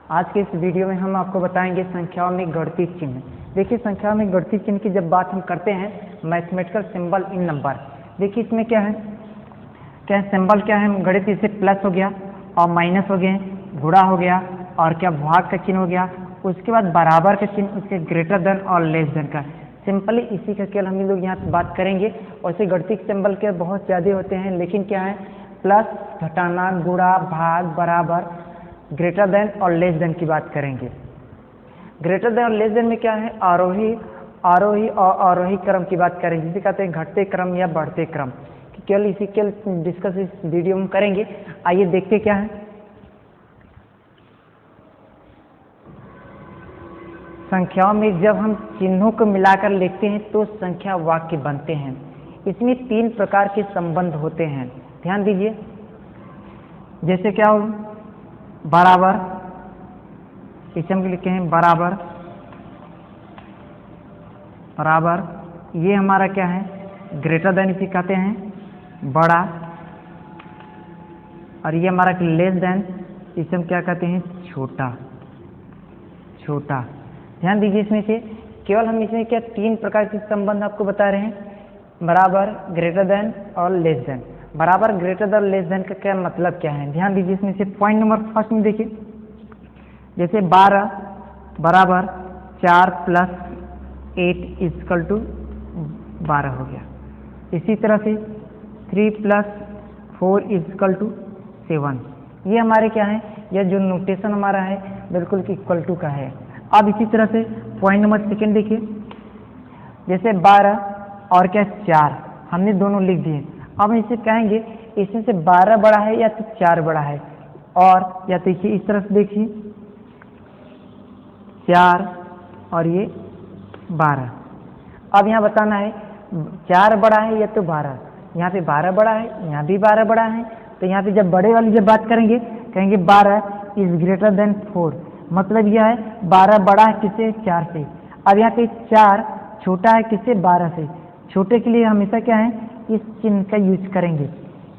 आज के इस वीडियो में हम आपको बताएंगे संख्याओं में गणितीय चिन्ह। देखिए, संख्याओं में गणितीय चिन्ह की जब बात हम करते हैं, मैथमेटिकल सिंबल इन नंबर। देखिए इसमें क्या है, सिंबल क्या है, गणित इसे प्लस हो गया और माइनस हो गए, गुणा हो गया और क्या भाग का चिन्ह हो गया, उसके बाद बराबर का चिन्ह, उसके ग्रेटर देन और लेस देन का। सिंपली इसी का केवल हम लोग यहाँ पे बात करेंगे। वैसे गणितीय सिंबल के बहुत ज़्यादा होते हैं, लेकिन क्या है, प्लस, घटाना, गुणा, भाग, बराबर, ग्रेटर देन और लेस देन की बात करेंगे। ग्रेटर देन और लेस देन में क्या है, आरोही और आरोही क्रम की बात करेंगे, जिसे कहते हैं घटते क्रम या बढ़ते क्रम। केवल इसी के डिस्कस इस वीडियो में करेंगे। आइए देखते क्या है। संख्याओं में जब हम चिन्हों को मिलाकर लिखते हैं तो संख्या वाक्य बनते हैं। इसमें 3 प्रकार के संबंध होते हैं, ध्यान दीजिए। जैसे क्या हो, बराबर, इसे हम लिखते हैं बराबर, बराबर ये हमारा क्या है, ग्रेटर देन इसे कहते हैं बड़ा, और ये हमारा लेस देन, इसे हम क्या कहते हैं, छोटा। छोटा, ध्यान दीजिए। इसमें से केवल हम इसमें क्या 3 प्रकार के संबंध आपको बता रहे हैं, बराबर, ग्रेटर देन और लेस देन। बराबर, ग्रेटर देन और लेस देन का क्या मतलब क्या है, ध्यान दीजिए। इसमें से पॉइंट नंबर फर्स्ट में देखिए, जैसे 12 बराबर 4 + 8 = 12 हो गया। इसी तरह से 3 + 4 = 7। ये हमारे क्या है, यह जो नोटेशन हमारा है बिल्कुल इक्वल टू का है। अब इसी तरह से पॉइंट नंबर सेकेंड देखिए, जैसे 12 और क्या 4, हमने दोनों लिख दिए। अब इसे कहेंगे इसमें से 12 बड़ा है या तो 4 बड़ा है, और या तो इसे इस तरह से देखिए 4 और ये 12। अब यहाँ बताना है 4 बड़ा है या तो 12। यहाँ पे 12 बड़ा है, यहाँ भी 12 बड़ा है। तो यहाँ पे जब बड़े वाली जब बात करेंगे, कहेंगे 12 इज ग्रेटर देन 4। मतलब यह है 12 बड़ा है किससे, 4 से। अब यहाँ पे 4 छोटा है किससे, 12 से। छोटे के लिए हमेशा क्या है, इस चिन्ह का यूज करेंगे।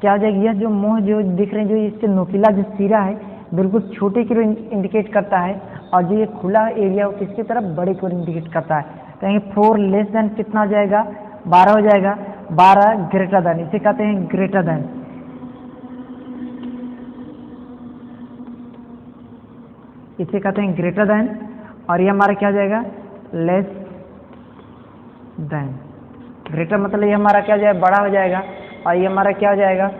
क्या हो जाएगा, यह जो मोह जो दिख रहे हैं, जो इससे नोकीला जो सिरा है बिल्कुल छोटे के लिए इंडिकेट करता है, और जो ये खुला एरिया वो किसकी तरफ, बड़े को इंडिकेट करता है। कहेंगे 4 लेस देन कितना हो जाएगा, 12 हो जाएगा। 12 ग्रेटर देन, इसे कहते हैं ग्रेटर देन। इसे कहते हैं ग्रेटर देन, और ये हमारा क्या हो जाएगा, लेस देन। ग्रेटर मतलब ये हमारा क्या हो जाएगा, बड़ा हो जाएगा, और ये हमारा क्या हो जाएगा,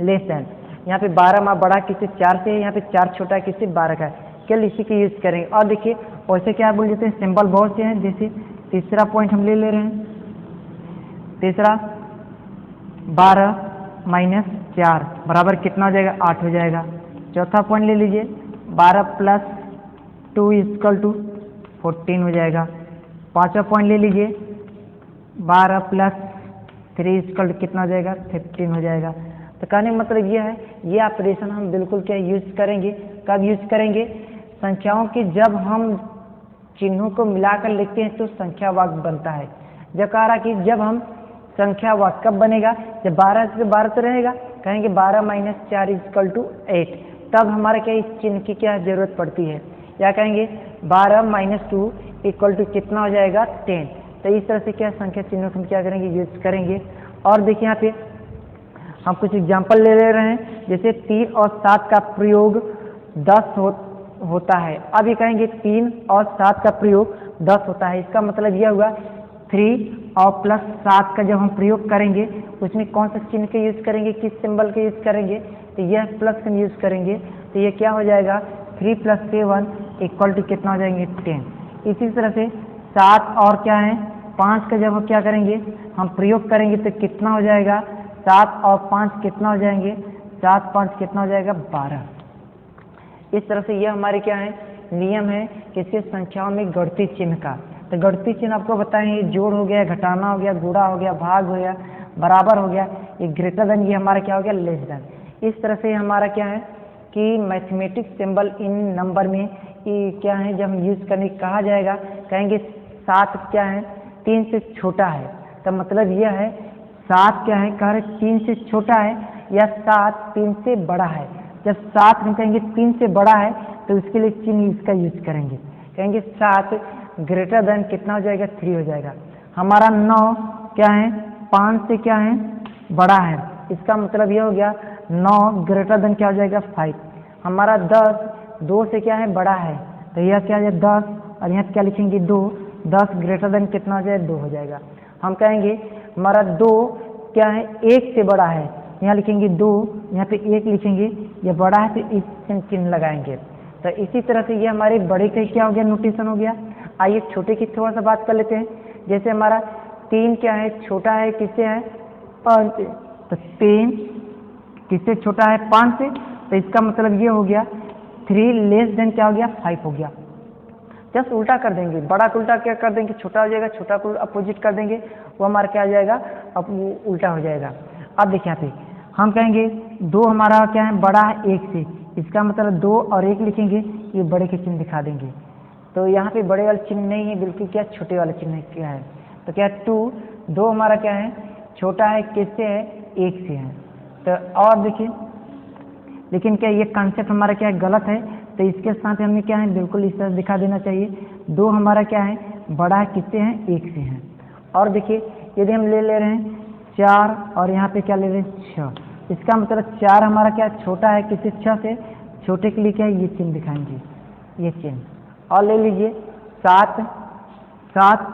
लेस देन। यहाँ पे 12 में बड़ा किससे, 4 से, यहाँ पे 4 छोटा किससे, 12 का है। केवल इसी के यूज करेंगे। और देखिए वैसे क्या बोल देते हैं, सिंबल बहुत से हैं। जैसे तीसरा पॉइंट हम ले रहे हैं, तीसरा 12 - 4 बराबर कितना हो जाएगा, 8 हो जाएगा। चौथा पॉइंट ले लीजिए, 12 + 2 = 14 हो जाएगा। पांचवा पॉइंट ले लीजिए, 12 + 3 = कितना हो जाएगा, 15 हो जाएगा। तो कहने का मतलब यह है, ये ऑपरेशन हम बिल्कुल क्या यूज करेंगे, कब यूज करेंगे, संख्याओं की जब हम चिन्हों को मिलाकर लिखते हैं तो संख्या वाक्य बनता है। जब कह रहा कि जब हम संख्या वाक्य कब बनेगा, जब 12 से 12 तो रहेगा, कहेंगे 12 - 4 = 8, तब हमारे क्या इस चिन्ह की क्या जरूरत पड़ती है। या कहेंगे 12 - 2 = कितना हो जाएगा, 10। तो इस तरह से क्या संख्या चिन्हों को हम क्या करेंगे, यूज करेंगे। और देखिए यहाँ पे हम कुछ एग्जाम्पल ले रहे हैं। जैसे 3 और 7 का प्रयोग 10 होता है। अब ये कहेंगे 3 और 7 का प्रयोग 10 होता है। इसका मतलब यह हुआ 3 और +7 का जब हम प्रयोग करेंगे, उसमें कौन सा चिन्ह का यूज करेंगे, किस सिंबल का यूज करेंगे, तो यह प्लस का यूज करेंगे। तो ये क्या हो जाएगा, 3 + 7 = कितना हो जाएंगे, 10। इसी तरह से 7 और क्या है, 5 का जब हम क्या करेंगे, हम प्रयोग करेंगे तो कितना हो जाएगा, 7 और 5 कितना हो जाएंगे, 7 + 5 कितना हो जाएगा, 12। इस तरह से यह हमारे क्या है, नियम है किसके, संख्याओं में गणितीय चिन्ह का। तो गणितीय चिन्ह आपको बताएं, ये जोड़ हो गया, घटाना हो गया, गुणा हो गया, भाग हो गया, बराबर हो गया, ये ग्रेटर देन, ये हमारा क्या हो गया, लेस देन। इस तरह से हमारा क्या है कि मैथमेटिक्स सिंबल इन नंबर में ये क्या है, जब हम यूज करने कहा जाएगा, कहेंगे 7 क्या है, 3 से छोटा है। तो मतलब यह है 7 क्या है, कह रहे 3 से छोटा है, या 7 3 से बड़ा है। जब 7 हम कहेंगे 3 से बड़ा है, तो उसके लिए चिन्ह इसका यूज करेंगे, कहेंगे 7 ग्रेटर देन कितना हो जाएगा 3 हो जाएगा। हमारा 9 क्या है 5 से क्या है बड़ा है, इसका मतलब ये हो गया 9 ग्रेटर देन क्या हो जाएगा 5। हमारा 10 2 से क्या है बड़ा है, तो यह क्या है 10 और यहाँ क्या लिखेंगे 2, 10 ग्रेटर देन कितना हो जाएगा 2 हो जाएगा। हम कहेंगे हमारा 2 क्या है 1 से बड़ा है, यहाँ लिखेंगे 2, यहाँ पे 1 लिखेंगे, ये बड़ा है तो इस चिन्ह लगाएंगे। तो इसी तरह से ये हमारे बड़े का क्या हो गया नोटेशन हो गया। आइए छोटे की थोड़ा सा बात कर लेते हैं। जैसे हमारा 3 क्या है छोटा है किससे है 5 से, तो 3 किससे छोटा है 5 से, तो इसका मतलब ये हो गया 3 लेस देन क्या हो गया 5 हो गया। जस्ट उल्टा कर देंगे, बड़ा को उल्टा क्या कर देंगे छोटा हो जाएगा, छोटा को अपोजिट कर देंगे, वो हमारा क्या हो जाएगा अब वो उल्टा हो जाएगा। अब देखिए यहाँ पे हम कहेंगे 2 हमारा क्या है बड़ा है 1 से, इसका मतलब 2 और 1 लिखेंगे, ये बड़े के चिन्ह दिखा देंगे। तो यहाँ पे बड़े वाले चिन्ह नहीं है, बिल्कुल क्या छोटे वाले चिन्ह क्या है, तो क्या 2 हमारा क्या है छोटा है किससे है 1 से है। तो और देखिए लेकिन क्या ये कॉन्सेप्ट हमारा क्या है गलत है, तो इसके साथ हमें क्या है बिल्कुल इस तरह दिखा देना चाहिए 2 हमारा क्या है बड़ा है किससे है 1 से है। और देखिए यदि हम ले रहे हैं 4 और यहाँ पे क्या ले रहे हैं 6, इसका मतलब 4 हमारा क्या छोटा है किससे 6 से, छोटे के लिए क्या है ये चिन्ह दिखाएंगे, ये चिन्ह। और ले लीजिए 7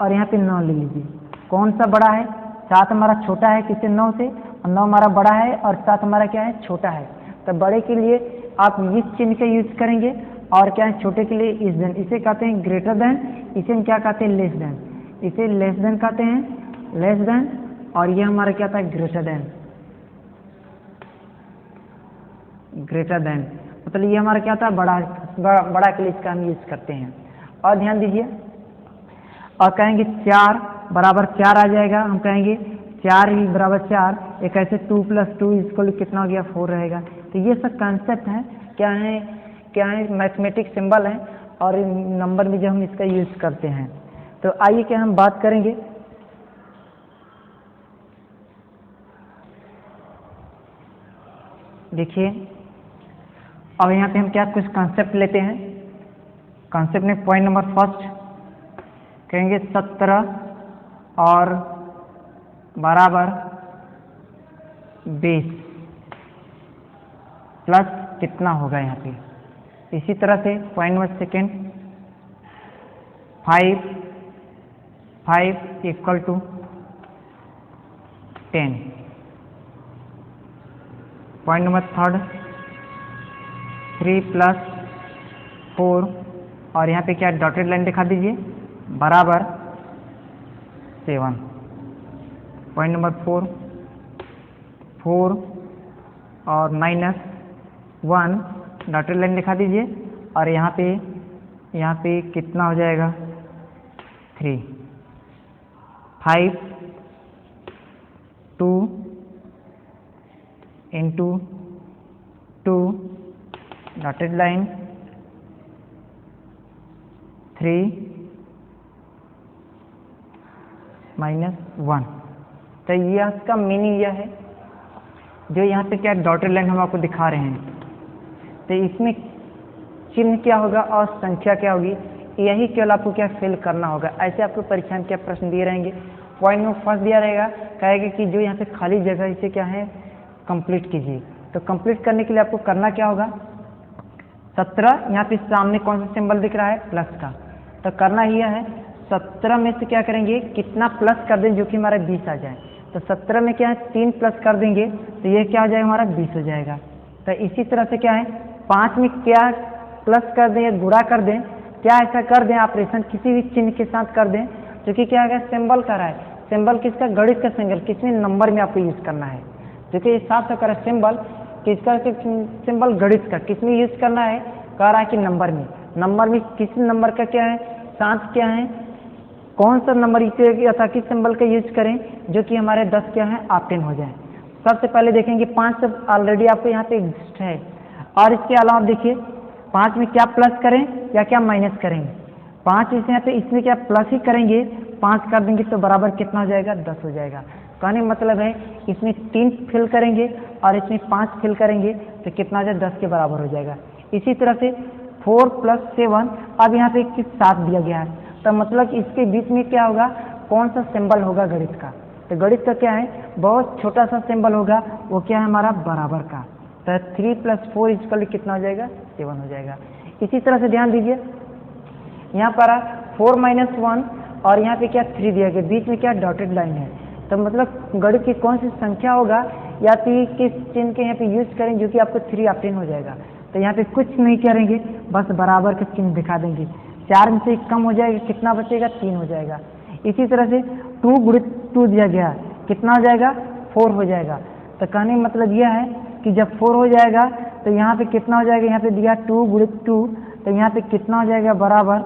और यहाँ पे 9 ले लीजिए, कौन सा बड़ा है 7 हमारा छोटा है किससे 9 से, और 9 हमारा बड़ा है और 7 हमारा क्या है छोटा है। तो बड़े के लिए आप इस चिन्ह का यूज करेंगे और क्या है छोटे के लिए इस देन, इसे कहते हैं ग्रेटर देन, इसे हम क्या कहते हैं लेस देन, इसे लेस देन कहते हैं लेस देन, और ये हमारा क्या था ग्रेटर देन, ग्रेटर देन मतलब ये हमारा क्या था बड़ा के लिए इसका हम यूज करते हैं। और ध्यान दीजिए और कहेंगे 4 बराबर 4 आ जाएगा, हम कहेंगे 4 ही बराबर 4, एक ऐसे 2 + 2 इसको कितना हो गया 4 रहेगा। तो ये सब कॉन्सेप्ट है क्या है मैथमेटिक्स सिंबल है और नंबर में जो हम इसका यूज करते हैं। तो आइए क्या हम बात करेंगे देखिए अब यहाँ पे हम क्या कुछ कॉन्सेप्ट लेते हैं। कॉन्सेप्ट में पॉइंट नंबर फर्स्ट कहेंगे 17 और बराबर 20 प्लस कितना होगा यहाँ पे। इसी तरह से point number second 5 = 10। Point number third 3 + 4 और यहाँ पे क्या डॉटेड लाइन दिखा दीजिए बराबर 7। पॉइंट नंबर 4 और -1 डॉटेड लाइन दिखा दीजिए और यहाँ पे कितना हो जाएगा 3। 5 2 × 2 डॉटेड लाइन 3 -1। तो यह इसका मीनिंग यह है जो यहाँ पे क्या डॉटेड लाइन हम आपको दिखा रहे हैं, तो इसमें चिन्ह क्या होगा और संख्या क्या होगी, यही केवल आपको क्या फिल करना होगा। ऐसे आपको परीक्षा में क्या प्रश्न दिए रहेंगे। पॉइंट में फर्स्ट दिया रहेगा, कहेगा कि जो यहाँ पे खाली जगह इसे क्या है कंप्लीट कीजिए। तो कंप्लीट करने के लिए आपको करना क्या होगा 17, यहाँ पे सामने कौन सा सिंबल दिख रहा है प्लस का, तो करना ही है 17 में से क्या करेंगे कितना प्लस कर दें जो कि हमारा 20 आ जाए। तो 17 में क्या है 3 प्लस कर देंगे तो ये क्या हो जाएगा हमारा 20 हो जाएगा। तो इसी तरह से क्या है 5 में क्या प्लस कर दें या गुणा कर दें, क्या ऐसा कर दें ऑपरेशन किसी भी चिन्ह के साथ कर दें जो कि क्या है सिंबल का रहा है, सिंबल किसका गणित का सिंबल किसमें नंबर में आपको यूज करना है, जो कि साफ से कर सिंबल किसका सिंबल गणित का किसमें यूज करना है, कह रहा है कि नंबर में किसी नंबर का क्या है साथ क्या है कौन सा नंबर इसे या किस सिंबल का यूज करें जो कि हमारे 10 क्या है ऑप्टेन हो जाए। सबसे पहले देखेंगे 5 सब ऑलरेडी आपको यहाँ पे एग्जिस्ट है, और इसके अलावा देखिए 5 में क्या प्लस करें या क्या माइनस करेंगे। 5 इस यहाँ पे इसमें क्या प्लस ही करेंगे, 5 कर देंगे तो बराबर कितना हो जाएगा 10 हो जाएगा। कहने का मतलब है इसमें 3 फिल करेंगे और इसमें 5 फिल करेंगे तो कितना हो जाए 10 के बराबर हो जाएगा। इसी तरह से 4 + 7, अब यहाँ पे एक चीज 7 दिया गया है, तो मतलब कि इसके बीच में क्या होगा, कौन सा सिंबल होगा गणित का, तो गणित का क्या है, बहुत छोटा सा सिंबल होगा, वो क्या है हमारा बराबर का, तो 3 + 4 = कितना हो जाएगा, 7 हो जाएगा। इसी तरह से ध्यान दीजिए, यहाँ पर 4 - 1 और यहाँ पे क्या 3 दिया गया, बीच में क्या डॉटेड लाइन है, तो मतलब गणित की कौन सी संख्या होगा या फिर किस चिन्ह के यहाँ पे यूज करें जो कि आपको 3 ऑप्शन हो जाएगा, तो यहाँ पे कुछ नहीं करेंगे, बस बराबर का चिन्ह दिखा देंगे, 4 में से कम हो जाएगा, कितना बचेगा, 3 हो जाएगा। इसी तरह से 2 × 2 दिया गया, कितना हो जाएगा, 4 हो जाएगा, तो कहने का मतलब यह है कि जब 4 हो जाएगा तो यहाँ पे कितना हो जाएगा, यहाँ पे दिया 2 × 2, तो यहाँ पे कितना हो जाएगा, बराबर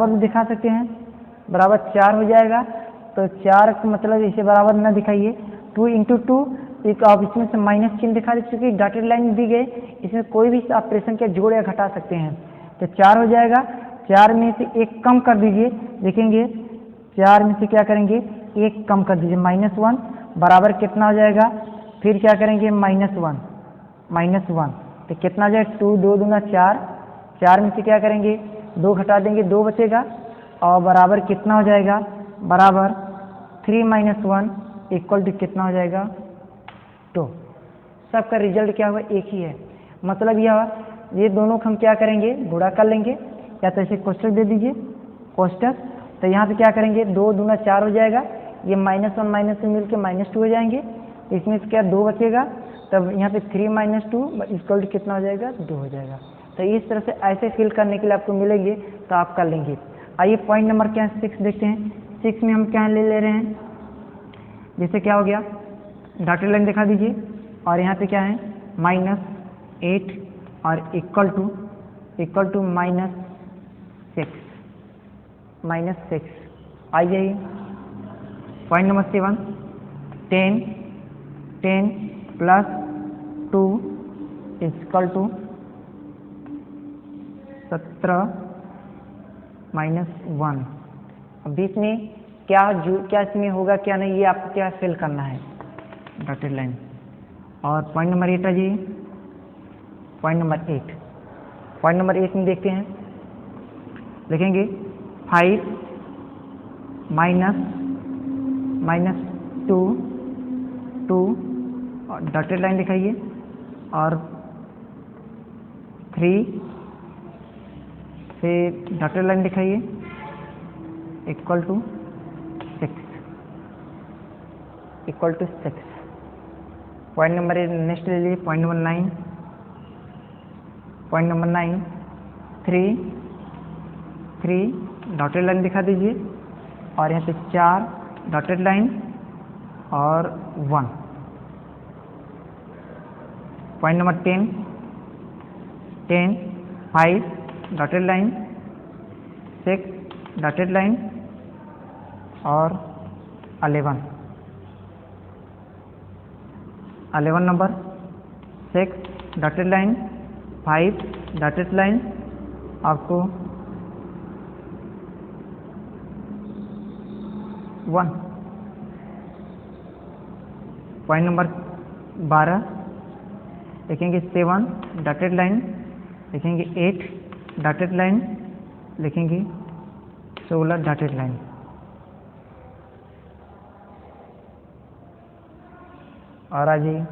भी दिखा सकते हैं, बराबर 4 हो जाएगा, तो 4 का मतलब इसे बराबर न दिखाइए, 2 × 2, एक आप इसमें से माइनस चिन्ह दिखा दे, चूँकि डॉटेड लाइन दी गई, इसमें कोई भी ऑपरेशन क्या जोड़ या घटा सकते हैं, तो 4 हो जाएगा, 4 में से 1 कम कर दीजिए, देखेंगे 4 में से क्या करेंगे, 1 कम कर दीजिए, -1 बराबर कितना हो जाएगा, फिर क्या करेंगे, -1, तो कितना हो जाएगा, 2 2 दूना 4, 4 में से क्या करेंगे, 2 घटा देंगे, 2 बचेगा, और बराबर कितना हो जाएगा, बराबर 3 - 1 = कितना हो जाएगा, 2। सबका रिजल्ट क्या होगा, एक ही है, मतलब यह ये दोनों को हम क्या करेंगे, गुणा कर लेंगे, या तो ऐसे कोष्टक दे दीजिए, कोष्टक, तो यहाँ पे क्या करेंगे, 2 दूना 4 हो जाएगा, ये -1 से मिल के -2 हो जाएंगे, इसमें से क्या 2 बचेगा, तब यहाँ पे 3 - 2 = कितना हो जाएगा, 2 हो जाएगा। तो इस तरह से ऐसे फिल करने के लिए आपको मिलेंगे, तो आप कर लेंगे। आइए पॉइंट नंबर क्या है, 6 देखते हैं। 6 में हम क्या ले रहे हैं, जैसे क्या हो गया, डॉटेड लाइन दिखा दीजिए, और यहाँ पे क्या है, -8 और इक्वल टू -6। आइए पॉइंट नंबर 7, 10 + 2 = 17 - 1। अब बीच में क्या इसमें होगा, क्या नहीं, ये आपको क्या फिल करना है, डॉटेड लाइन। और पॉइंट नंबर 8 आ जाइए, पॉइंट नंबर 8 में देखते हैं, लिखेंगे 5 - 2 और डॉटेड लाइन दिखाइए, और 3 से डॉटेड लाइन दिखाइए, = 6। पॉइंट नंबर 8 नेक्स्ट ले लीजिए, पॉइंट नंबर 9, 3 डॉटेड लाइन दिखा दीजिए, और यहाँ पे 4 डॉटेड लाइन और 1। Point number 10 5 dotted line, 6 dotted line और 11 number 6 dotted line, 5 dotted line, आपको 1। पॉइंट नंबर 12 लिखेंगे 7 डॉटेड लाइन, लिखेंगे 8 डॉटेड लाइन, लिखेंगे 16 डॉटेड लाइन। और आ जाइए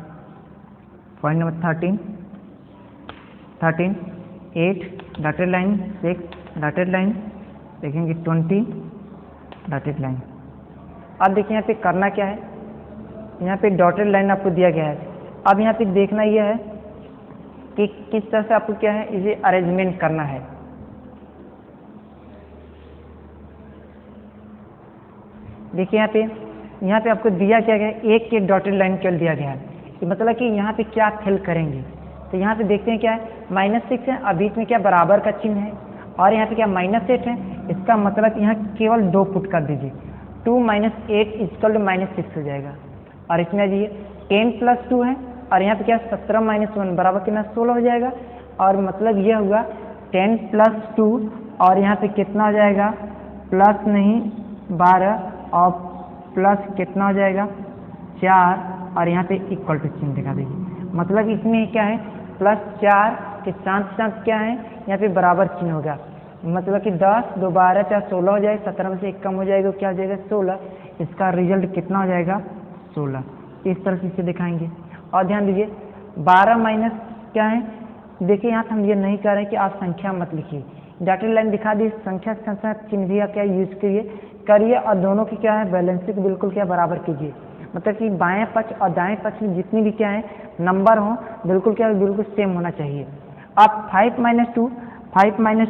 point number 13 8 dotted line, 6 dotted line, लिखेंगे 20 डॉटेड लाइन। अब देखिए यहाँ पे करना क्या है, यहाँ पे डॉटेड लाइन आपको दिया गया है, अब यहाँ पे देखना यह है कि किस तरह से आपको क्या है, इसे अरेंजमेंट करना है। देखिए यहाँ पे आपको दिया क्या गया है, एक डॉटेड लाइन केवल दिया गया है, मतलब कि यहाँ पे क्या फिल करेंगे, तो यहाँ पे देखते हैं क्या है, -6 है, और बीच में क्या बराबर का चिन्ह है, और यहाँ पे क्या -8 है, इसका मतलब यहाँ केवल 2 पुट कर दीजिए, 2 - 8 = -6 हो जाएगा। और इसमें आ जाइए 10 + 2 है, और यहाँ पे क्या 17 - 1 बराबर कितना 16 हो जाएगा, और मतलब यह हुआ 10 + 2, और यहाँ पे कितना हो जाएगा, प्लस नहीं 12, और प्लस कितना हो जाएगा 4, और यहाँ पे इक्वल टू चिन्ह दिखा दीजिए। मतलब इसमें क्या है, +4 के साथ साथ क्या है यहाँ पे बराबर चिन्ह होगा, मतलब कि 10 2 12 4 16 हो जाएगा, 17 में से 1 कम हो जाएगा, क्या हो जाएगा 16। इसका रिजल्ट कितना हो जाएगा 16। इस तरह से इसे दिखाएंगे। और ध्यान दीजिए 12 माइनस क्या है, देखिए यहाँ हम ये नहीं कह रहे हैं कि आप संख्या मत लिखिए, डॉटेड लाइन दिखा दी, संख्या के साथ चिन्ह भी क्या यूज करिए और दोनों की क्या है बैलेंसिंग बिल्कुल क्या बराबर कीजिए, मतलब कि बाएं पक्ष और दाएं पक्ष में जितनी भी क्या है नंबर हो बिल्कुल क्या बिल्कुल सेम होना चाहिए। अब 5 माइनस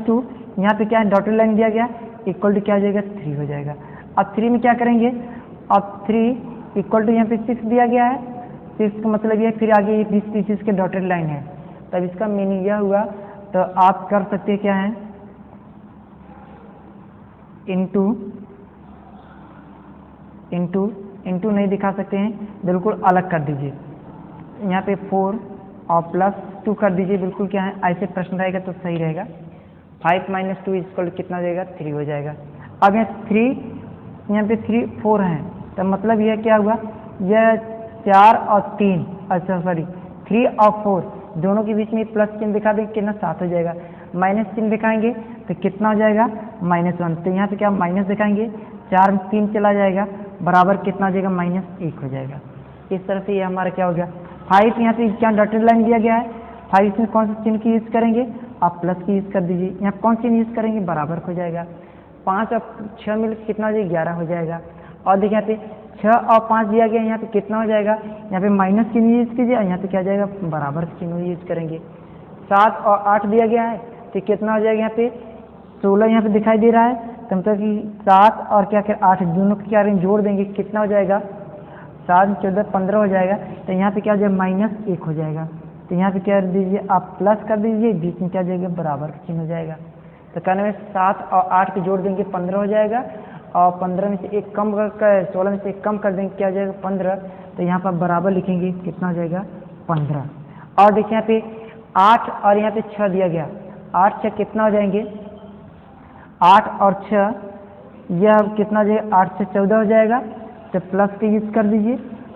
टू यहाँ पे क्या है डॉटेड लाइन दिया गया, इक्वल टू क्या हो जाएगा 3 हो जाएगा। अब 3 में क्या करेंगे, अब 3 इक्वल टू यहाँ पे 6 दिया गया है, 6 का मतलब ये फिर आगे ये 20 के डॉटेड लाइन है, तब इसका मीनिंग यह हुआ, तो आप कर सकते हैं क्या है इंटू नहीं दिखा सकते हैं, बिल्कुल अलग कर दीजिए, यहाँ पे 4 और +2 कर दीजिए, बिल्कुल क्या है ऐसे प्रश्न रहेगा तो सही रहेगा। 5 माइनस 2 इक्वल कितना हो जाएगा 3 हो जाएगा। अब यहाँ पे 3 4 है, तो मतलब यह क्या हुआ, यह 4 और 3 अच्छा सॉरी 3 और 4 दोनों के बीच में प्लस चिन्ह दिखा देंगे कितना 7 हो जाएगा, माइनस चिन्ह दिखाएंगे तो कितना हो जाएगा -1, तो यहाँ पे क्या माइनस दिखाएंगे 4 में 3 चला जाएगा बराबर कितना हो जाएगा -1 हो जाएगा। इस तरह से ये हमारा क्या हो गया 5, यहाँ पे क्या डॉटेड लाइन दिया गया है, 5 में कौन सा चिन्ह की यूज करेंगे, आप प्लस की यूज कर दीजिए, यहाँ कौन सी यूज करेंगे बराबर हो जाएगा, 5 और 6 मिल कितना हो जाएगा 11 हो जाएगा। और देखिए यहाँ पे 6 और 5 दिया गया, यहाँ पे कितना हो जाएगा, यहाँ पे माइनस चिन्ह यूज कीजिए और यहाँ पे क्या हो जाएगा बराबर चिन्ह यूज करेंगे। 7 और 8 दिया गया है तो कितना हो जाएगा, यहाँ पे 16 यहाँ पे दिखाई दे रहा है, तो मतलब कि 7 और क्या 8 दोनों के क्या जोड़ देंगे कितना हो जाएगा 7 14 15 हो जाएगा, तो यहाँ पे क्या हो जाएगा -1 हो जाएगा, तो यहाँ पे क्या कर दीजिए आप प्लस कर दीजिए, बीच में क्या हो जाएगा बराबर चिन्ह हो जाएगा, तो कहने में 7 और 8 के जोड़ देंगे 15 हो जाएगा, और 15 में से 1 कम कर 16 में से 1 कम कर देंगे क्या हो जाएगा 15, तो यहाँ पर बराबर लिखेंगे कितना हो जाएगा 15। और देखिए यहाँ पे 8 और यहाँ पे 6 दिया गया, 8 6 कितना हो जाएंगे 8 और 6 यह कितना हो जाएगा 8 से 14 हो जाएगा, तो प्लस का यूज कर दीजिए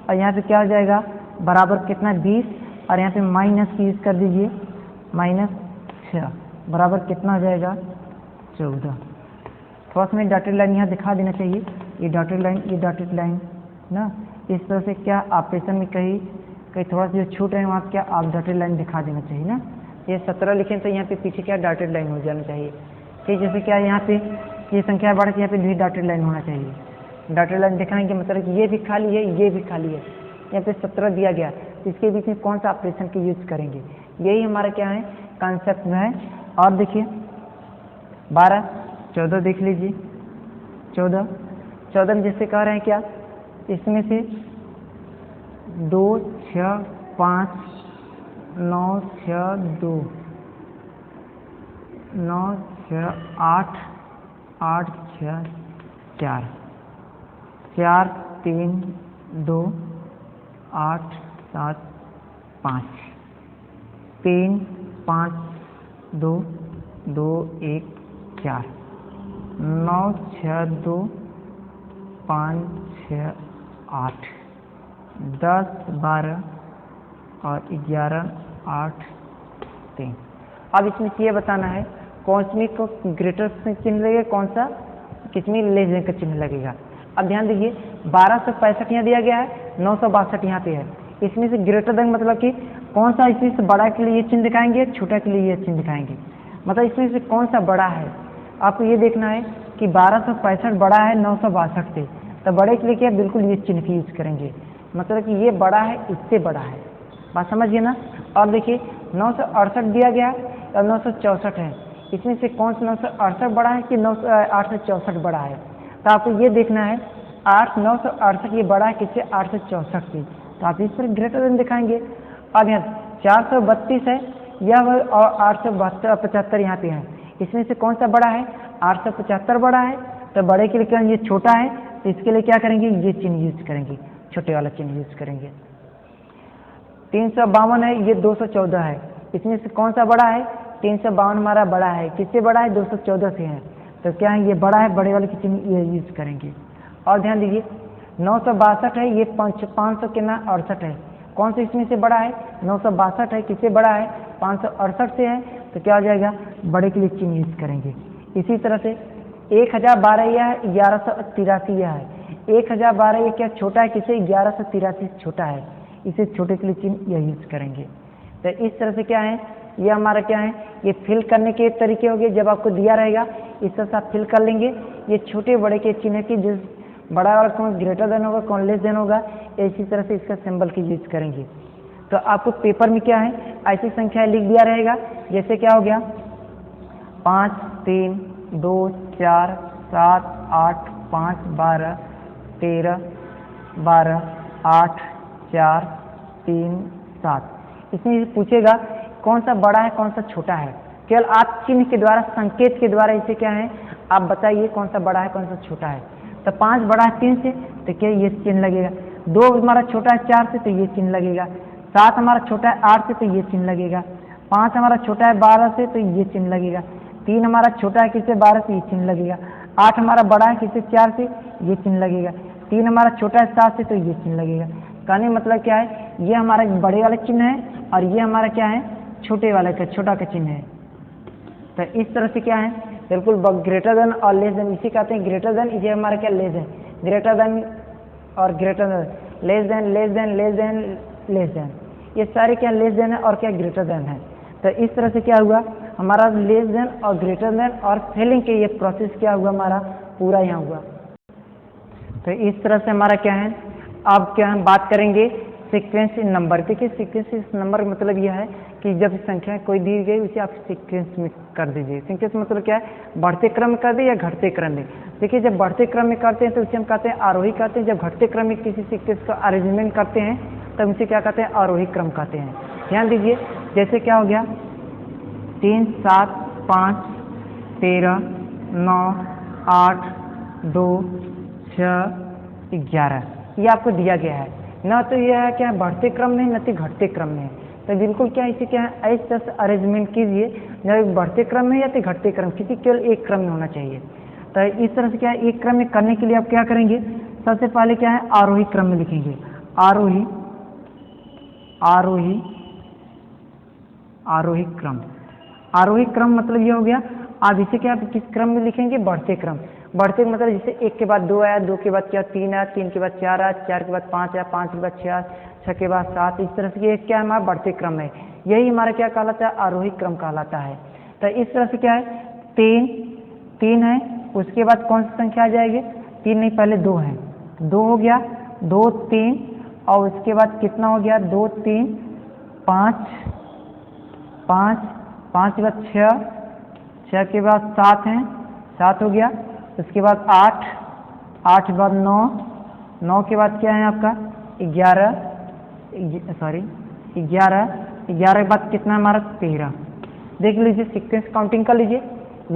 और यहाँ पे क्या हो जाएगा बराबर कितना 20, और यहाँ पे माइनस की यूज कर दीजिए -6 बराबर कितना हो जाएगा 14। थोड़ा सा मैं डॉटेड लाइन यहाँ दिखा देना चाहिए, ये डॉटेड लाइन ना, इस तरह से क्या ऑपरेशन में कहीं थोड़ा सा जो छूट है वहाँ क्या आप डॉटेड लाइन दिखा देना चाहिए ना, ये 17 लिखें तो यहाँ पे पीछे क्या डॉटेड लाइन हो जाना चाहिए, ठीक जैसे क्या यहाँ पे ये संख्या बढ़ के यहाँ पे भी डॉटेड लाइन होना चाहिए, डॉटेड लाइन दिखाएंगे मतलब कि ये भी खाली है ये भी खाली है, यहाँ पे 17 दिया गया, तो इसके बीच में कौन सा ऑपरेशन की यूज करेंगे, यही हमारा क्या है कॉन्सेप्ट में है। और देखिए 12 14 देख लीजिए, 14 में जैसे कह रहे हैं क्या, इसमें से 2 6 5 9 6 2 9 6 8 8 6 4 4 3 2 8 7 5 3 5 2 2 1 4 9 6 2 5 6 8 10 12 और 11 8 3। अब इसमें ये बताना है कौन सी को ग्रेटर चिन्ह लगेगा, कौन सा किसमें लेस का चिन्ह लगेगा। अब ध्यान दीजिए 1265 यहाँ दिया गया है, 962 यहाँ पे है, इसमें से ग्रेटर देन मतलब कि कौन सा इसमें से बड़ा के लिए ये चिन्ह दिखाएंगे, छोटा के लिए ये चिन्ह दिखाएंगे, मतलब इसमें से कौन सा बड़ा है। आपको ये देखना है कि 1265 बड़ा है 962 से, तो बड़े के लिए क्या बिल्कुल ये चिन्ह की यूज करेंगे, मतलब कि ये बड़ा है इससे बड़ा है, बात समझिए ना। और देखिए 968 दिया गया और 964 है, इसमें से कौन सा 968 बड़ा है कि 864 बड़ा है, तो आपको ये देखना है 968 ये बड़ा है किससे 864 से, तो आप इस पर ग्रेटर देन दिखाएंगे। अब यहाँ 432 है यह और 875 यहाँ पे है, इसमें से कौन सा बड़ा है 875 बड़ा है, तो बड़े के लिए क्या ये छोटा है, तो इसके लिए क्या करेंगे ये चिन्ह यूज करेंगे, छोटे वाला चिन्ह यूज करेंगे। 352 है ये 214 है, इसमें से कौन सा बड़ा है 352 हमारा बड़ा है, किससे बड़ा है 214 से है, तो क्या है ये बड़ा है, बड़े वाले की चिन्ह ये यूज करेंगे। और ध्यान दीजिए 962 है ये 500 कितना 68 है, कौन सा इसमें से बड़ा है? 962 है। किससे बड़ा है? 568 से है। तो क्या हो जाएगा? बड़े के लिए चिन्ह यूज करेंगे। इसी तरह से 1012 यह है, 1183 यह है। 1012 ये क्या छोटा है? किसे? 1183 छोटा है। इसे छोटे के लिए चिन्ह यह यूज करेंगे। तो इस तरह से क्या है, ये हमारा क्या है, ये फिल करने के तरीके हो गए। जब आपको दिया रहेगा इस तरह से आप फिल कर लेंगे। ये छोटे बड़े के चिन्ह की जिस बड़ा वाला कौन ग्रेटर देन होगा, कौन लेस देन होगा, इसी तरह से इसका सिंबल की यूज करेंगे। तो आपको पेपर में क्या है, ऐसी संख्या लिख दिया रहेगा। जैसे क्या हो गया 5 3 2 4 7 8 5 12 13 12 8 4 3 7। इसमें पूछेगा कौन सा बड़ा है कौन सा छोटा है। केवल आप चिन्ह के द्वारा, संकेत के द्वारा इसे क्या है आप बताइए कौन सा बड़ा है कौन सा छोटा है। तो 5 बड़ा है 3 से तो क्या ये चिन्ह लगेगा। 2 हमारा छोटा है 4 से तो ये चिन्ह लगेगा। 7 हमारा छोटा है 8 से तो ये चिन्ह लगेगा। 5 हमारा छोटा है 12 से तो ये चिन्ह लगेगा। 3 हमारा छोटा है किससे? 12 से, ये चिन्ह लगेगा। 8 हमारा बड़ा है किससे? 4 से, ये चिन्ह लगेगा। 3 हमारा छोटा है 7 से तो ये चिन्ह लगेगा। कहने मतलब क्या है, ये हमारा बड़े वाला चिन्ह है और ये हमारा क्या है छोटे वाले का, छोटा का चिन्ह है। तो इस तरह से क्या है बिल्कुल ग्रेटर देन और लेस देन, इसी कहते हैं ग्रेटर देन, इसे हमारा क्या लेस देन, ग्रेटर देन और greater than, less than less than less than less than, ये सारे क्या लेस देन है और क्या ग्रेटर देन है। तो इस तरह से क्या हुआ हमारा लेस देन और ग्रेटर देन और फेलिंग के ये प्रोसेस क्या हुआ हमारा पूरा यहाँ हुआ। तो इस तरह से हमारा क्या है, अब क्या हम बात करेंगे सीक्वेंस इन नंबर। देखिए सीक्वेंस इस नंबर का मतलब यह है कि जब संख्या कोई दी गई उसे आप सीक्वेंस में कर दीजिए। सीक्वेंस मतलब क्या है, बढ़ते क्रम में कर दे या घटते क्रम में। देखिए जब बढ़ते क्रम में करते हैं तो उसे हम कहते हैं आरोही कहते हैं। जब घटते क्रम में किसी सीक्वेंस का अरेंजमेंट करते हैं तब उसे क्या कहते हैं, आरोही क्रम कहते हैं। ध्यान दीजिए जैसे क्या हो गया 3 7 5 13 9 8 2 6 11 ये आपको दिया गया है ना। तो यह है क्या बढ़ते क्रम में न तो घटते क्रम में। तो बिल्कुल क्या इसे क्या है इस तरह से अरेंजमेंट कीजिए, न बढ़ते क्रम में या तो घटते क्रम, किसी केवल एक क्रम में होना चाहिए। तो इस तरह से क्या है एक क्रम में करने के लिए आप क्या करेंगे, सबसे पहले क्या है आरोही क्रम में लिखेंगे। आरोही आरोही आरोही क्रम। आरोही क्रम मतलब ये हो गया। आप इसे क्या किस क्रम में लिखेंगे, बढ़ते क्रम। बढ़ते मतलब जैसे 1 के बाद 2 आया, 2 के बाद क्या 3 आया, 3 के बाद 4 आया, 4 के बाद 5 आया, 5 के बाद 6, 6 के बाद 7। इस तरह से ये क्या हमारा बढ़ते क्रम है। यही हमारा क्या कहलाता है, आरोही क्रम कहलाता है। तो इस तरह से क्या है 3 है, उसके बाद कौन सी संख्या आ जाएगी, 3 नहीं पहले 2 है, 2 हो गया, 2 3 और उसके बाद कितना हो गया 2 3 5 5 5 के बाद 6, 6 के बाद 7 है, 7 हो गया। उसके बाद 8, 8 के बाद 9, 9 के बाद क्या है आपका 11, 11 के बाद कितना हमारा 13। देख लीजिए सीक्वेंस काउंटिंग कर लीजिए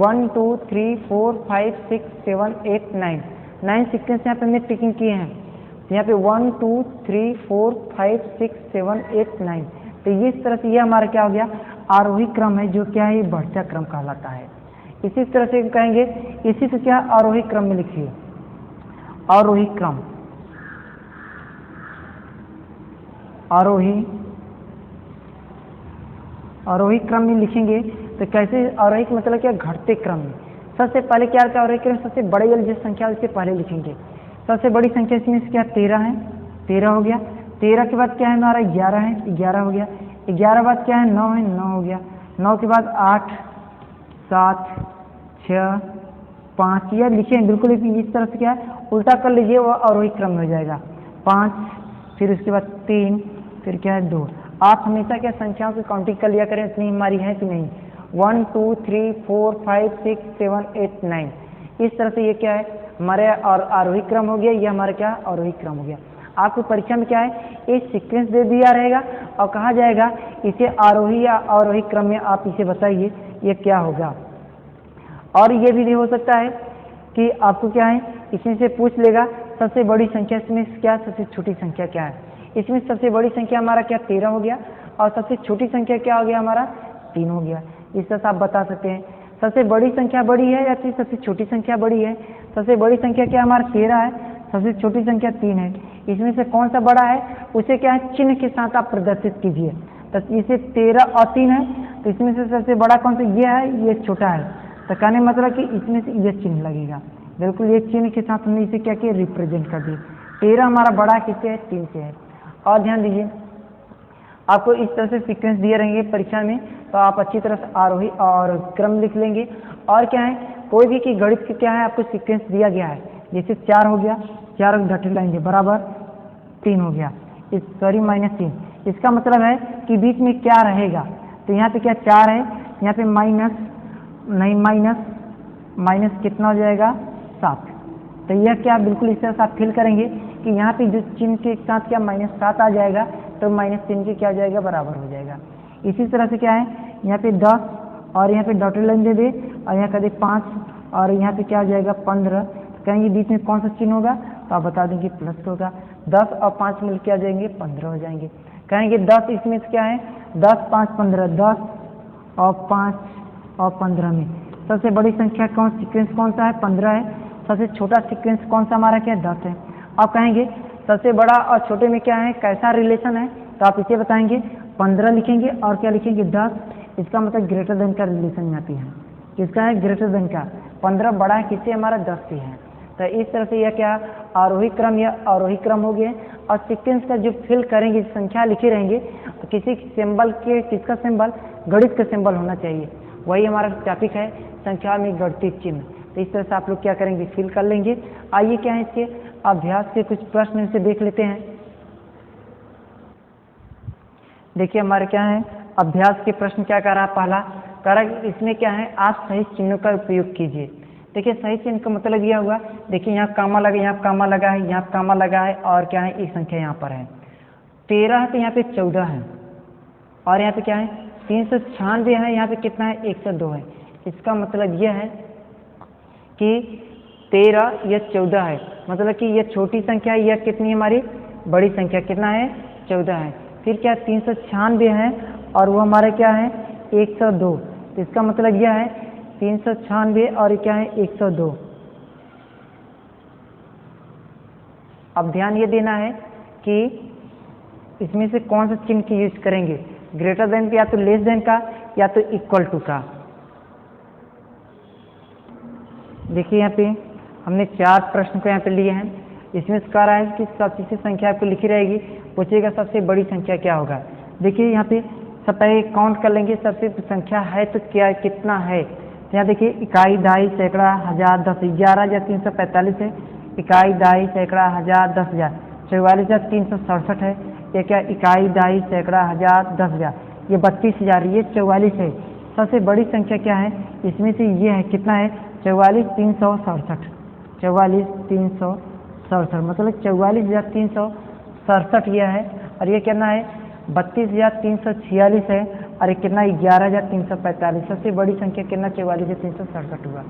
1 2 3 4 5 6 7 8 9 9 सीक्वेंस यहाँ पे हमने टिकिंग किए हैं। यहाँ पे 1 2 3 4 5 6 7 8 9। तो ये इस तरह से ये हमारा क्या हो गया आरोही क्रम है, जो क्या है ये बढ़ता क्रम कहलाता है। इसी तरह से कहेंगे, इसी से क्या आरोही क्रम में लिखिए, आरोही क्रम, आरोही क्रम में लिखेंगे। तो कैसे आरोही का मतलब क्या, घटते क्रम में। सबसे पहले क्या होता है आरोही क्रम, सबसे बड़ी वाली जो संख्या उससे पहले लिखेंगे। सबसे बड़ी संख्या इसमें से क्या 13 है, 13 हो गया। 13 के बाद क्या है हमारा 11 है, 11 हो गया। 11 बाद क्या है 9 है, 9 हो गया। 9 के बाद 8 7 6 5 यह लिखे बिल्कुल इस तरह से क्या है उल्टा कर लीजिए, वो आरोही क्रम में हो जाएगा। 5 फिर उसके बाद 3 फिर क्या है 2। आप हमेशा क्या संख्याओं की काउंटिंग कर लिया करें, इतनी हमारी है कि नहीं। 1 2 3 4 5 6 7 8 9 इस तरह से ये क्या है हमारे और आरोही क्रम हो गया। ये हमारा क्या आरोही क्रम हो गया। आपको परीक्षा में क्या है एक सीक्वेंस दे दिया रहेगा और कहा जाएगा इसे आरोही या अवरोही क्रम में आप इसे बताइए ये क्या होगा। और ये भी हो सकता है कि आपको क्या है इसमें से पूछ लेगा सबसे बड़ी संख्या इसमें क्या, सबसे छोटी संख्या क्या है। इसमें सबसे बड़ी संख्या हमारा क्या 13 हो गया और सबसे छोटी संख्या क्या हो गया हमारा 3 हो गया। इस तरह से आप बता सकते हैं सबसे बड़ी संख्या बड़ी है या फिर सबसे छोटी संख्या बड़ी है। सबसे बड़ी संख्या क्या हमारा 13 है, सबसे छोटी संख्या 3 है। इसमें से कौन सा बड़ा है उसे क्या है चिन्ह के साथ आप प्रदर्शित कीजिए। तो इसे 13 और 3 है, तो इसमें से सबसे बड़ा कौन सा ये है, ये छोटा है, तो कहने मतलब कि इसमें से ये चिन्ह लगेगा। बिल्कुल ये चिन्ह के साथ हमने इसे क्या किया, रिप्रेजेंट कर दिया। 13 हमारा बड़ा किससे है, 3 से है। और ध्यान दीजिए आपको इस तरह से सीक्वेंस दिए रहेंगे परीक्षा में, तो आप अच्छी तरह से आरोही और क्रम लिख लेंगे। और क्या है, कोई भी की गणित के क्या है आपको सीक्वेंस दिया गया है, जैसे 4 हो गया, 4 घटे लाएंगे बराबर 3 हो गया, इस सॉरी -3, इसका मतलब है कि बीच में क्या रहेगा, तो यहाँ पे क्या 4 है, यहाँ पे माइनस कितना हो जाएगा 7। तो यह क्या बिल्कुल इस तरह से आप फील करेंगे कि यहाँ पे जो चिन्ह के साथ क्या -7 आ जाएगा, तो -3 के क्या हो जाएगा, बराबर हो जाएगा। इसी तरह से क्या है, यहाँ पे 10 और यहाँ पे डॉटेड लाइन दे दे और यहाँ कर दे 5 और यहाँ पे क्या हो जाएगा 15, तो कहेंगे बीच में कौन सा चिन्ह होगा, तो आप बता देंगे प्लस होगा। 10 और 5 मिल के आ जाएंगे 15 हो जाएंगे। कहेंगे 10 इसमें से क्या है, 10 5 15, 10 और 5 और 15 में सबसे बड़ी संख्या कौन, सीक्वेंस कौन सा है, 15 है। सबसे छोटा सीक्वेंस कौन सा हमारा क्या है, 10 है। आप कहेंगे सबसे बड़ा और छोटे में क्या है, कैसा रिलेशन है, तो आप इसे बताएंगे 15 लिखेंगे और क्या लिखेंगे 10, इसका मतलब ग्रेटर देन का रिलेशन यहाँ पे है, किसका है, ग्रेटर देन का। 15 बड़ा है किससे, हमारा 10 से है। तो इस तरह से यह क्या आरोही क्रम या आरोही क्रम हो गया। और सीक्वेंस का जो फिल करेंगे, संख्या लिखे रहेंगे, तो किसी सिंबल के, किसका सिंबल, गणित का सिंबल होना चाहिए, वही हमारा टॉपिक है संख्या में गणितीय चिन्ह। तो इस तरह से आप लोग क्या करेंगे, फिल कर लेंगे। आइए क्या है इसके अभ्यास के कुछ प्रश्न इसे देख लेते हैं। देखिए हमारे क्या है अभ्यास के प्रश्न क्या कर रहा है, पहला कह रहा है इसमें क्या है, आप सही चिन्हों का उपयोग कीजिए। देखिए सही चिन्ह का मतलब यह हुआ, देखिए यहाँ कामा लगा, यहाँ कामा लगा है, यहाँ कामा लगा है, और क्या है एक संख्या यहाँ पर है 13 है, तो यहाँ पे 14 है, और यहाँ पे क्या है 396 है, यहाँ पे कितना है 102 है। इसका मतलब यह है कि 13 या 14 है, मतलब कि यह छोटी संख्या है, यह कितनी है हमारी बड़ी संख्या, कितना है 14 है। फिर क्या 396 है और वो हमारा क्या है 102, इसका मतलब यह है 396 और क्या है 102। अब ध्यान ये देना है कि इसमें से कौन सा चिन्ह की यूज करेंगे, ग्रेटर देन या तो लेस देन का या तो इक्वल टू का। देखिए यहाँ पे हमने 4 प्रश्न को यहाँ पे लिए हैं। इसमें से कह रहा है कि सबसे संख्या आपको लिखी रहेगी, पूछेगा सबसे बड़ी संख्या क्या होगा। देखिए यहाँ पे सब पहले काउंट कर लेंगे, सबसे संख्या है तो क्या कितना है, तो यहाँ देखिए इकाई, दहाई, सैकड़ा, हजार, 10, 11,345 है। इकाई, दहाई, सैकड़ा, हजार, 10,000, 44,367 है। ये क्या इकाई, दहाई, सैकड़ा, हजार, 10,000, ये 32,000, ये 44 है। सबसे बड़ी संख्या क्या है, इसमें से ये है कितना है 44,367, 44,367 मतलब 44,367 यह है, और ये कितना है 32,346 है, और ये कितना 11,345। सबसे बड़ी संख्या कितना 44,367 हुआ।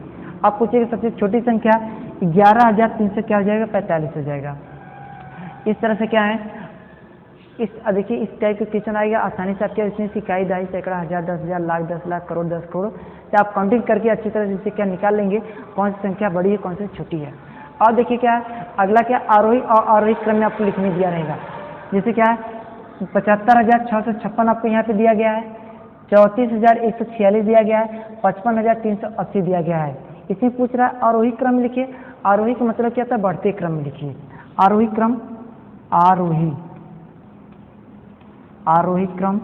आप पूछिएगा सबसे छोटी संख्या 11,300 क्या हो जाएगा 45 हो जाएगा। इस तरह से क्या है इस देखिए इस टाइप का क्वेश्चन आएगा, आसानी से आपके इसमें इकाई, दहाई, सैकड़ा, हजार, 10,000, लाख, 10 लाख, करोड़, 10 करोड़, तो आप काउंटिंग करके अच्छी तरह से इसे क्या निकाल लेंगे, कौन सी संख्या बड़ी है कौन सी छोटी है। और देखिए क्या अगला क्या आरोही और आरोही क्रम में आपको लिखने दिया रहेगा। जैसे क्या है 75,656 आपको यहाँ पे दिया गया है, 34,146 दिया गया है, 55,380 दिया गया है। इसमें पूछ रहा है आरोही क्रम लिखिए। आरोही का मतलब क्या था, बढ़ते क्रम में लिखिए। आरोही क्रम, आरोही क्रम,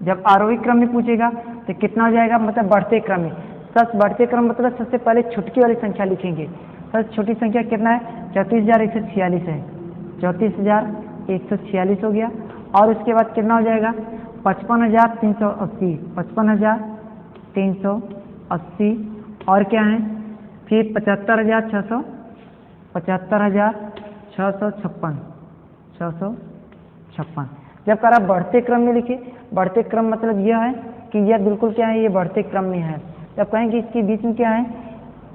जब आरोही क्रम में पूछेगा तो कितना हो जाएगा, मतलब बढ़ते क्रम में। बढ़ते क्रम मतलब सबसे पहले छुटकी वाली संख्या लिखेंगे। सबसे छोटी संख्या कितना है 34,146 है, 34,146 हो गया। और उसके बाद कितना हो जाएगा 55,380, 55,380, और क्या है फिर 75,656, 656। जब कह रहा बढ़ते क्रम में लिखिए, बढ़ते क्रम मतलब यह है कि यह बिल्कुल क्या है, ये बढ़ते क्रम में है। जब कहेंगे इसके बीच में क्या है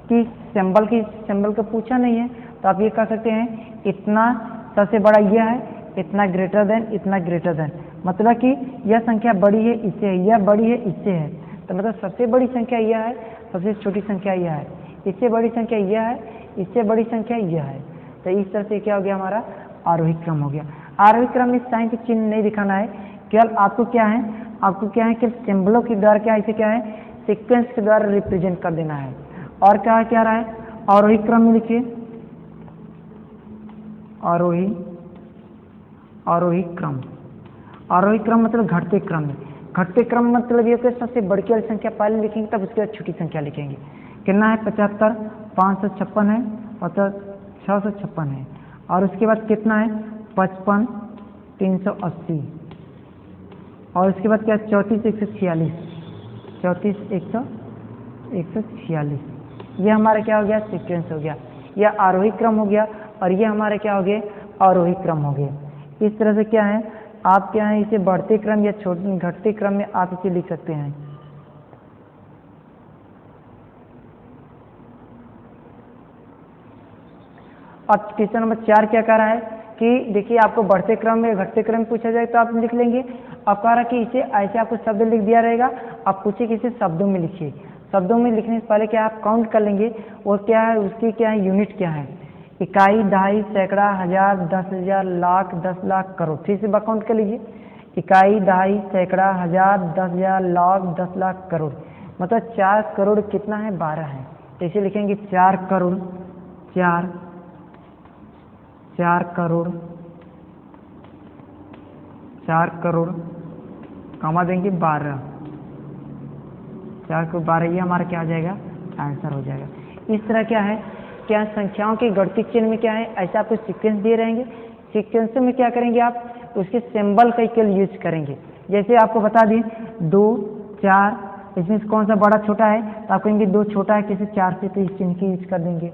कि सिंबल का पूछा नहीं है, तो आप ये कह सकते हैं इतना सबसे बड़ा यह है, इतना ग्रेटर देन, इतना ग्रेटर देन, मतलब कि यह संख्या बड़ी है इससे है, यह बड़ी है इससे है। तो मतलब सबसे बड़ी संख्या यह है, सबसे छोटी संख्या यह है, इससे बड़ी संख्या यह है, इससे बड़ी संख्या यह है। तो इस तरह से क्या हो गया हमारा आरोही क्रम हो गया। आरोही क्रम में साइन के चिन्ह नहीं दिखाना है, केवल आपको क्या है कि सिंबलों के द्वारा क्या इसे क्या है सीक्वेंस के द्वारा रिप्रेजेंट कर देना है। और क्या रहा है आरोही क्रम में लिखिए आरोही क्रम मतलब घटते क्रम में। घटते क्रम मतलब ये कि सबसे बड़ी वाली संख्या पहले लिखेंगे तब उसके बाद छोटी संख्या लिखेंगे। कितना है 75, 556 है, मतलब 656 है, और उसके बाद कितना है 55, 380, और उसके बाद क्या 34, 146, 34, 146। ये हमारा क्या हो गया सीक्वेंस हो गया, यह आरोही क्रम हो गया, और ये हमारे क्या हो गए आरोही क्रम हो गए। इस तरह से क्या है आप क्या है इसे बढ़ते क्रम या छोटे घटते क्रम में आप इसे लिख सकते हैं। और क्वेश्चन नंबर 4 क्या कह रहा है कि देखिए आपको बढ़ते क्रम में घटते क्रम में पूछा जाए तो आप लिख लेंगे। अब कह रहा है कि इसे ऐसे आपको शब्द लिख दिया रहेगा, आप पूछिए कि इसे शब्दों में लिखिए। शब्दों में लिखने से पहले क्या आप काउंट कर लेंगे और क्या है उसकी क्या है यूनिट क्या है, इकाई, दहाई, सैकड़ा, हजार, 10,000, लाख, 10 लाख, करोड़। फिर से काउंट कर लीजिए, इकाई, दहाई, सैकड़ा, हजार, 10,000, लाख, 10 लाख, करोड़। मतलब 4 करोड़ कितना है 12 है, तो इसे लिखेंगे 4 करोड़, 4 करोड़, 4 करोड़, कमा देंगे 12, 4 को 12, ये हमारा क्या हो जाएगा आंसर हो जाएगा। इस तरह क्या संख्याओं के गणितीय चिन्ह में क्या है ऐसा आपको सीक्वेंस दिए रहेंगे। सीक्वेंस में क्या करेंगे आप उसके सिंबल का केवल यूज करेंगे। जैसे आपको बता दें 2, 4, इसमें कौन सा बड़ा छोटा है तो आप कहेंगे 2 छोटा है, किसी 4 से तो इस चिन्ह की यूज कर देंगे।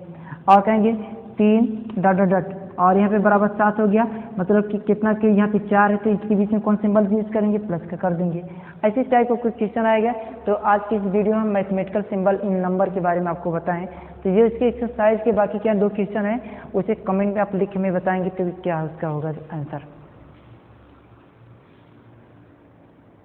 और कहेंगे 3 डॉट डॉट डॉट, और यहाँ पे बराबर 7 हो गया, मतलब कि कितना कि यहाँ पे 4 है तो इसके बीच में कौन सिंबल यूज करेंगे प्लस का कर देंगे। ऐसे टाइप का कुछ क्वेश्चन आएगा। तो आज की इस वीडियो में हम मैथमेटिकल सिंबल इन नंबर के बारे में आपको बताएं। तो ये इसके एक्सरसाइज के बाकी क्या 2 क्वेश्चन है उसे कमेंट में आप लिख में बताएंगे तो क्या उसका होगा आंसर।